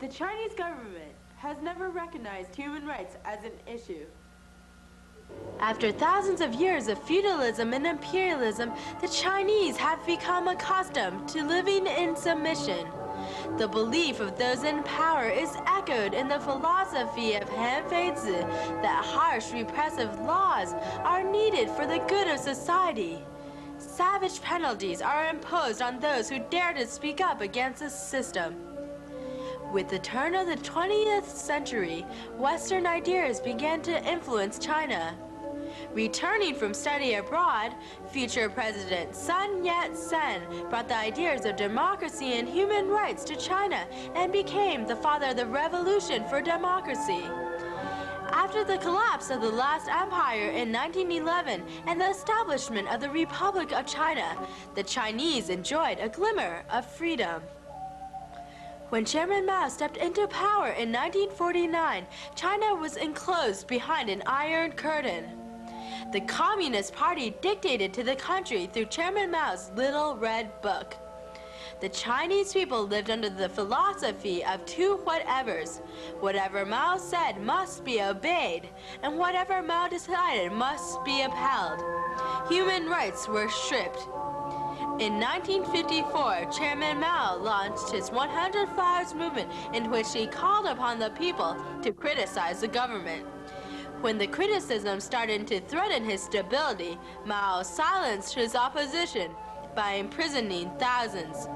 The Chinese government has never recognized human rights as an issue. After thousands of years of feudalism and imperialism, the Chinese have become accustomed to living in submission. The belief of those in power is echoed in the philosophy of Han Feizi that harsh repressive laws are needed for the good of society. Savage penalties are imposed on those who dare to speak up against the system. With the turn of the 20th century, Western ideas began to influence China. Returning from study abroad, future President Sun Yat-sen brought the ideas of democracy and human rights to China and became the father of the revolution for democracy. After the collapse of the last empire in 1911 and the establishment of the Republic of China, the Chinese enjoyed a glimmer of freedom. When Chairman Mao stepped into power in 1949, China was enclosed behind an iron curtain. The Communist Party dictated to the country through Chairman Mao's Little Red Book. The Chinese people lived under the philosophy of two whatevers. Whatever Mao said must be obeyed, and whatever Mao decided must be upheld. Human rights were stripped. In 1954, Chairman Mao launched his 100 Flowers movement, in which he called upon the people to criticize the government. When the criticism started to threaten his stability, Mao silenced his opposition by imprisoning thousands.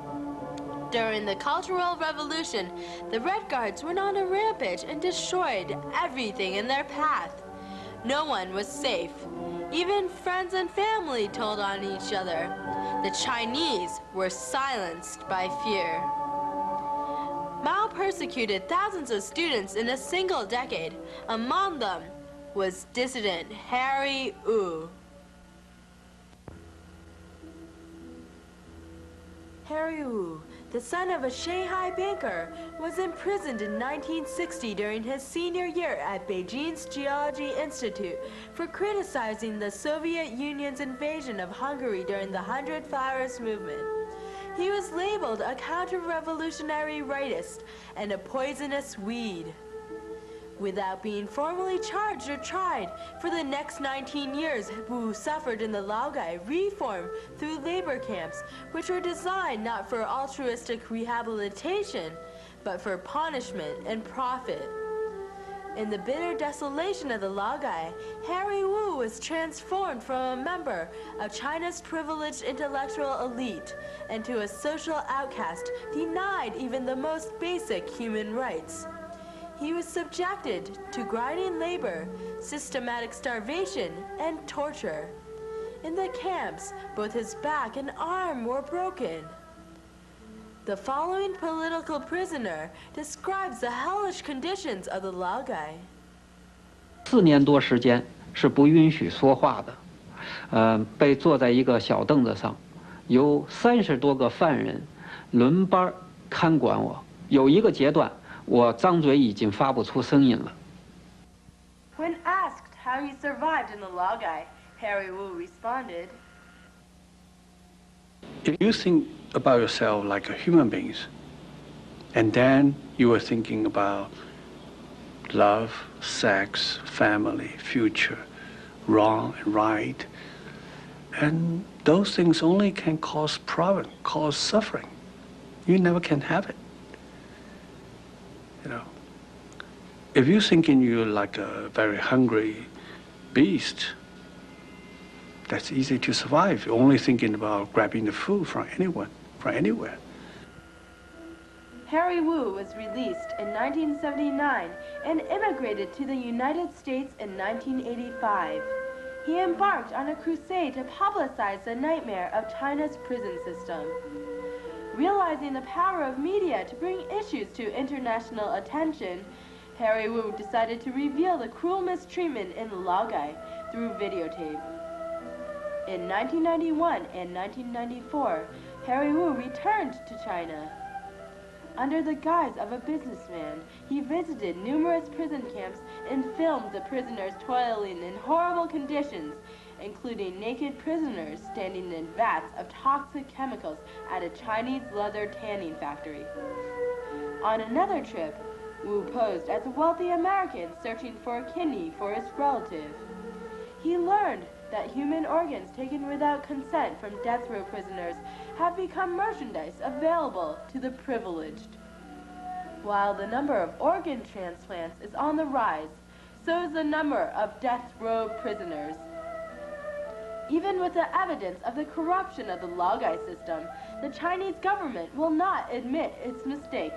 During the Cultural Revolution, the Red Guards went on a rampage and destroyed everything in their path. No one was safe. Even friends and family told on each other. The Chinese were silenced by fear. Mao persecuted thousands of students in a single decade. Among them was dissident Harry Wu. Harry Wu, the son of a Shanghai banker, was imprisoned in 1960 during his senior year at Beijing's Geology Institute for criticizing the Soviet Union's invasion of Hungary during the 100 Flowers movement. He was labeled a counter-revolutionary rightist and a poisonous weed. Without being formally charged or tried, for the next 19 years, Wu suffered in the Laogai reform through labor camps, which were designed not for altruistic rehabilitation, but for punishment and profit. In the bitter desolation of the Laogai, Harry Wu was transformed from a member of China's privileged intellectual elite into a social outcast, denied even the most basic human rights. He was subjected to grinding labor, systematic starvation, and torture. In the camps, both his back and arm were broken. The following political prisoner describes the hellish conditions of the Laogai. 4年多时间是不允许说话的，被坐在一个小凳子上，有30多个犯人轮班看管我。有一个阶段，我张嘴已经发不出声音了。When asked how he survived in the Laogai, Harry Wu responded, "If you think about yourself like a human being, and then you are thinking about love, sex, family, future, wrong and right, and those things only can cause problem, cause suffering. You never can have it. You know, if you're thinking you're like a very hungry beast, that's easy to survive. You're only thinking about grabbing the food from anyone, from anywhere." Harry Wu was released in 1979 and immigrated to the United States in 1985. He embarked on a crusade to publicize the nightmare of China's prison system. Realizing the power of media to bring issues to international attention, Harry Wu decided to reveal the cruel mistreatment in the Laogai through videotape. In 1991 and 1994, Harry Wu returned to China. Under the guise of a businessman, he visited numerous prison camps and filmed the prisoners toiling in horrible conditions, including naked prisoners standing in vats of toxic chemicals at a Chinese leather tanning factory. On another trip, Wu posed as a wealthy American searching for a kidney for his relative. He learned that human organs taken without consent from death row prisoners have become merchandise available to the privileged. While the number of organ transplants is on the rise, so is the number of death row prisoners. Even with the evidence of the corruption of the Laogai system, the Chinese government will not admit its mistake.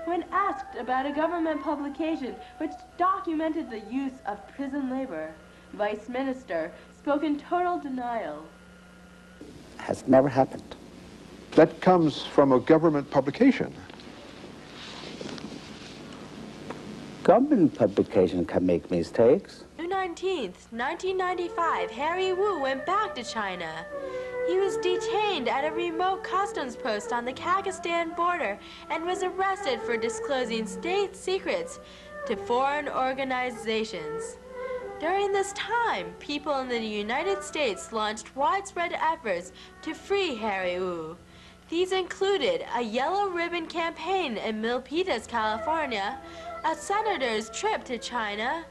When asked about a government publication which documented the use of prison labor, Vice Minister spoke in total denial. Has never happened. That comes from a government publication. Government publication can make mistakes. June 19th, 1995, Harry Wu went back to China. He was detained at a remote customs post on the Kyrgyzstan border and was arrested for disclosing state secrets to foreign organizations. During this time, people in the United States launched widespread efforts to free Harry Wu. These included a yellow ribbon campaign in Milpitas, California, a senator's trip to China,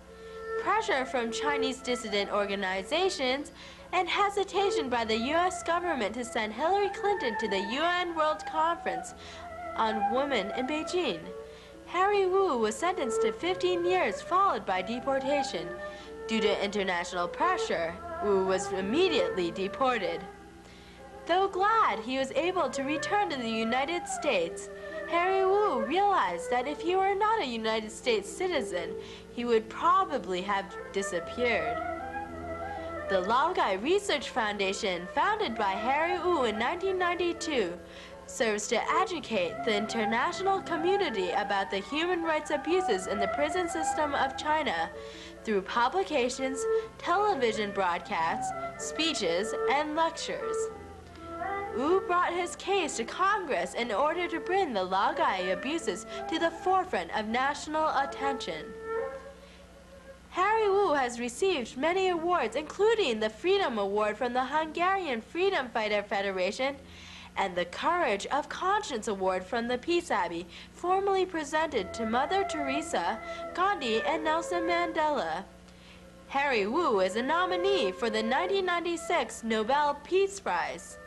pressure from Chinese dissident organizations, and hesitation by the U.S. government to send Hillary Clinton to the UN World Conference on Women in Beijing. Harry Wu was sentenced to 15 years, followed by deportation. Due to international pressure, Wu was immediately deported. Though glad he was able to return to the United States, Harry Wu realized that if he were not a United States citizen, he would probably have disappeared. The Laogai Research Foundation, founded by Harry Wu in 1992, serves to educate the international community about the human rights abuses in the prison system of China through publications, television broadcasts, speeches, and lectures. Wu brought his case to Congress in order to bring the Laogai abuses to the forefront of national attention. Harry Wu has received many awards, including the Freedom Award from the Hungarian Freedom Fighter Federation and the Courage of Conscience Award from the Peace Abbey, formerly presented to Mother Teresa, Gandhi, and Nelson Mandela. Harry Wu is a nominee for the 1996 Nobel Peace Prize.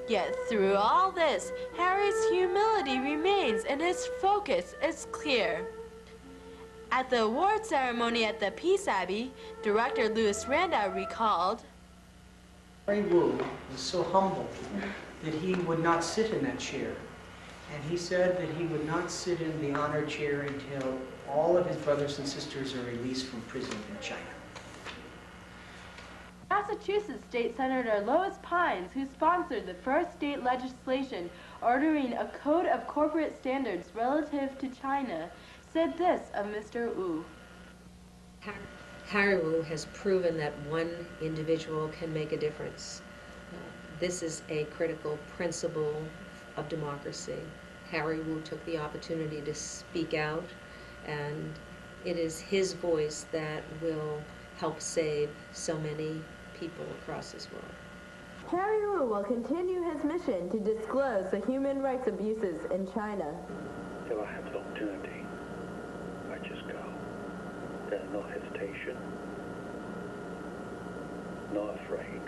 Yet through all this, Harry's humility remains and his focus is clear. At the award ceremony at the Peace Abbey, Director Louis Randau recalled, Harry Wu was so humble that he would not sit in that chair. And he said that he would not sit in the honor chair until all of his brothers and sisters are released from prison in China. Massachusetts State Senator Lois Pines, who sponsored the first state legislation ordering a code of corporate standards relative to China, said this of Mr. Wu. Harry Wu has proven that one individual can make a difference. This is a critical principle of democracy. Harry Wu took the opportunity to speak out, and it is his voice that will help save so many people across this world. Harry Wu will continue his mission to disclose the human rights abuses in China. If I have the opportunity, I just go. There's no hesitation, not afraid.